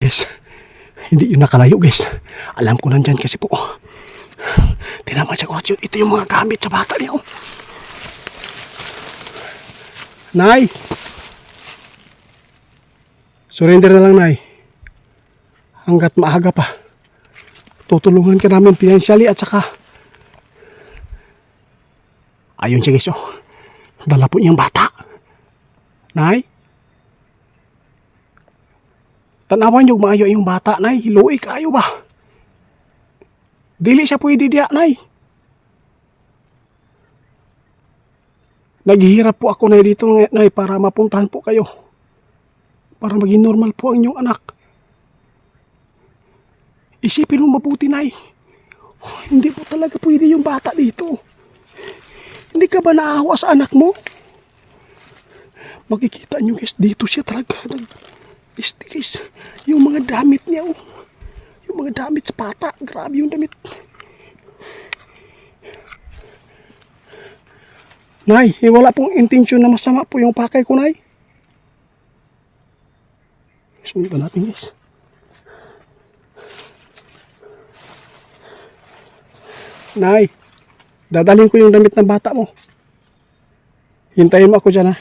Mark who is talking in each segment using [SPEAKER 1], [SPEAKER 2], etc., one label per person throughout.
[SPEAKER 1] guys. Hindi yun nakalayo guys. Alam ko nandyan kasi po. Tinaman siya ko. Ito yung mga gamit sa bata niya. Nay! Surrender na lang, Nay. Hanggat maaga pa. Tutulungan ka namin financially at saka ayun siya guys, dala po niyang bata. Nay? Tanawan niyo maayo yung bata, Nay. Luoy kayo ba? Dili siya pwede diya, Nay. Naghihirap po ako, Nay, dito, Nay, para mapuntahan po kayo. Para maging normal po ang inyong anak. Isipin mo mabuti, Nay. Hindi po talaga pwede yung bata dito. Hindi ka ba naawa sa anak mo? Makikita nyo guys, dito siya talaga nag-guys. Yung mga damit niya, yung mga damit sa bata. Grabe yung damit. Nay, wala pong intensyon na masama po yung pakay ko, Nay. Sunod ba natin guys? Nay, dadalhin ko yung damit ng bata mo. Hintayin mo ako dyan, ha.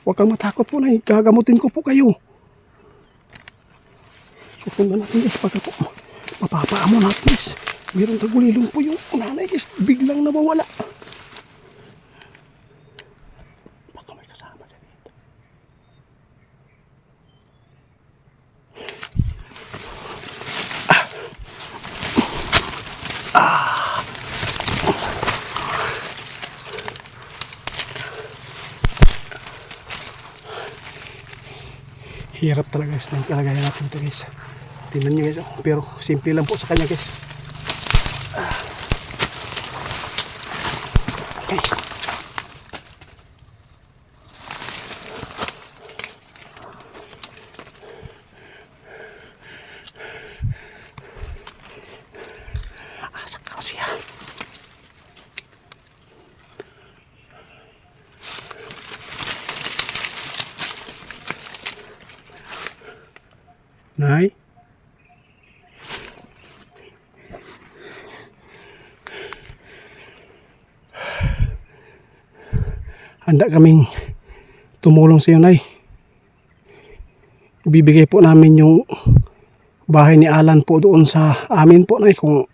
[SPEAKER 1] Huwag kang matakot po, Nay. Gagamutin ko po kayo. Sunod ba natin guys? Pagka po mapapaamo natin guys. Mayroong tagulilong po yung nanay guys. Biglang nawawala. Baka may kasama dyan dito. Hirap talaga guys ng kalagayan natin ito guys. Tingnan nyo guys, pero simple lang po sa kanya guys. Okay. Asak ka siya. Nay? Handa kaming tumulong sa iyo, Nay. Ibibigay po namin yung bahay ni Alan po doon sa amin po, Nay. Kung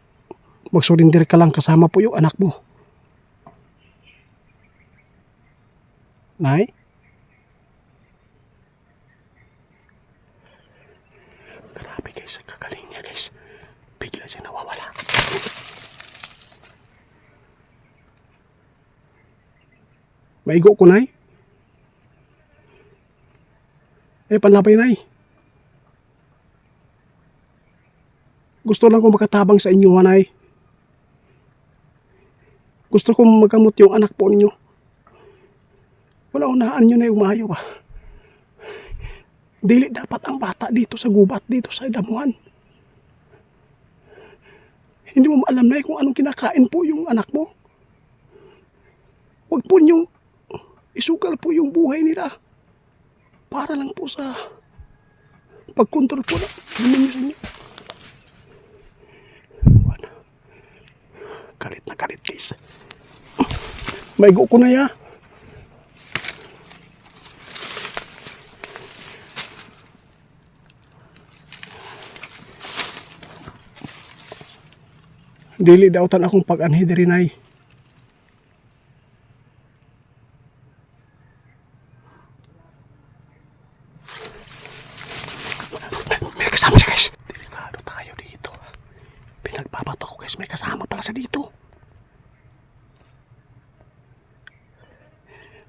[SPEAKER 1] mag-surrender ka lang kasama po yung anak mo. Nay? Grabe guys, kagaling niya guys. Bigla siya nawawala. Maigo ko, Nay. Panlapay, Nay. Gusto lang ko makatabang sa inyo, Nay. Gusto ko magamot yung anak po ninyo. Wala unahan nyo, Nay, umayo ba? Dili dapat ang bata dito sa gubat, dito sa damuhan. Hindi mo alam, Nay, kung anong kinakain po yung anak mo. Huwag po nyong isugal po yung buhay nila. Para lang po sa pagkontrol po na naman sa inyo. Galit na galit guys. Maigo ko na ya. Dili dautan akong pag-anhi diri, Nay. May kasama siya guys. Delikado tayo dito. Pinagbabato ko guys. May kasama pala sa dito.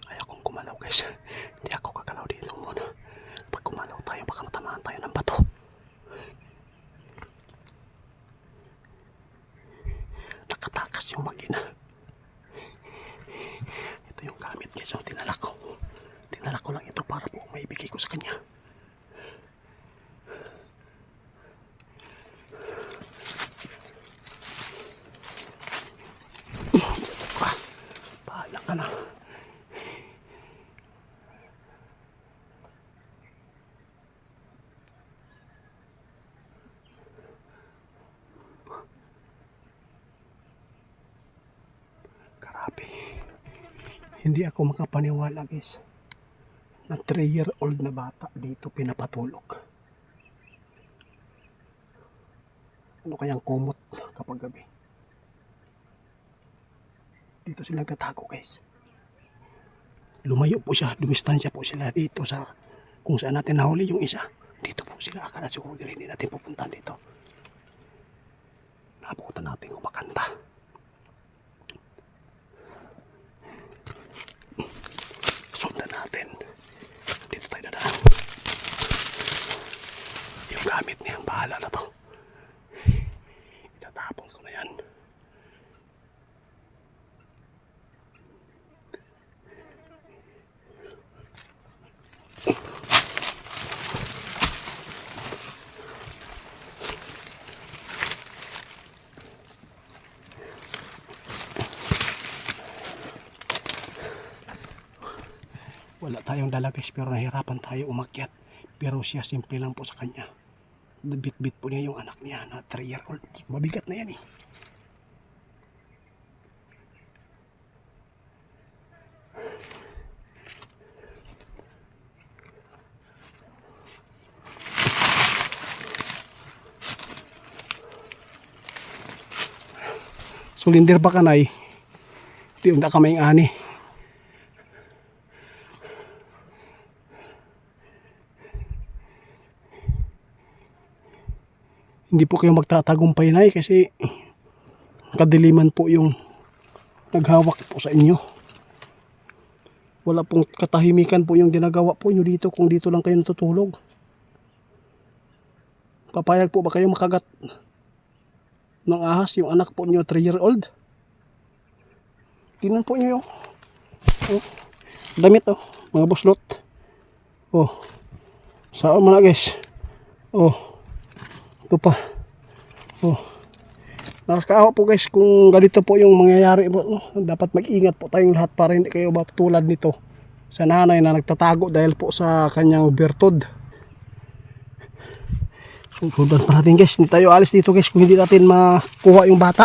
[SPEAKER 1] Ayaw kong kumalaw guys. Hindi ako kagalaw dito muna. Pag kumalaw tayo baka matamaan tayo ng bato. Nakatakas yung mag-ina. Ito yung gamit guys. So, tinala ko. Tinala ko lang ito para po maibigay ko sa kanya. Bahala ka na. Hindi ako makapaniwala guys na 3-year-old na bata dito pinapatulog. Ano kayang kumot kapag gabi? Dito sila nagtatago guys. Lumayo po siya, dumistansya po sila dito sa kung saan natin nahuli yung isa. Dito po sila, akala siguro hindi natin pupuntahan dito. Nabutan natin kung makanta. Sundan natin. Dito tayo dadaan. Yung gamit niya, bahala na to. Itatapon ko na yan. Wala tayong dala guys, pero nahirapan tayo umakyat. Pero siya simple lang po sa kanya. Bit-bit po niya yung anak niya na 3-year-old. Mabigat na yan eh. Sulindir ba kanay? Ito yung kamay ng ani. Hindi po kayo magtatagumpay na kasi kadiliman po yung naghawak po sa inyo. Wala pong katahimikan po yung ginagawa po nyo dito kung dito lang kayo natutulog. Papayag po ba kayo makagat ng ahas yung anak po nyo 3-year-old? Tingnan po nyo yung damit mga buslot. Saan mo na guys? Ito pa. Nakakaawa po guys kung ganito po yung mangyayari po. Dapat mag-ingat po tayong lahat para hindi kayo matulad nito sa nanay na nagtatago dahil po sa kanyang bertod. Sundan pa natin guys. Hindi tayo alis dito guys kung hindi natin makuha yung bata.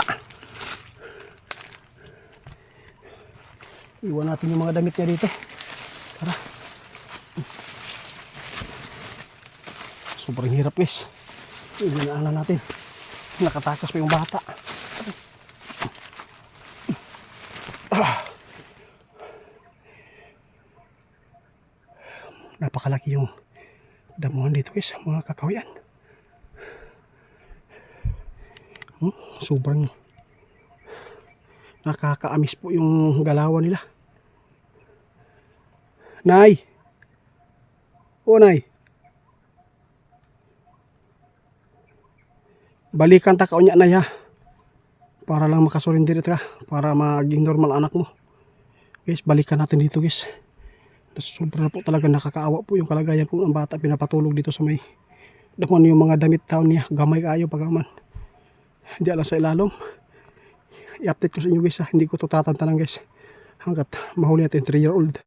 [SPEAKER 1] Iwan natin yung mga damit niya dito. Tara. Sobrang hirap guys. Ilinaanan natin. Nakatakas pa yung bata. Napakalaki yung damuhan dito guys, mga kakawayan. Sobrang nakakaamis po yung galawan nila. Nay! Nay! Balikan ta kaunya na ya. Para lang makasurindir ka. Para maging normal anak mo. Guys, balikan natin dito guys. Sobrang po talaga nakakaawa po yung kalagayan po ng bata. Pinapatulog dito sa may damon yung mga damit taon niya. Gamay kaayo pagaman. Diyan lang sa ilalom. I-update ko sa inyo guys ha. Hindi ko ito tatantanan guys. Hanggat mahuli natin 3-year-old.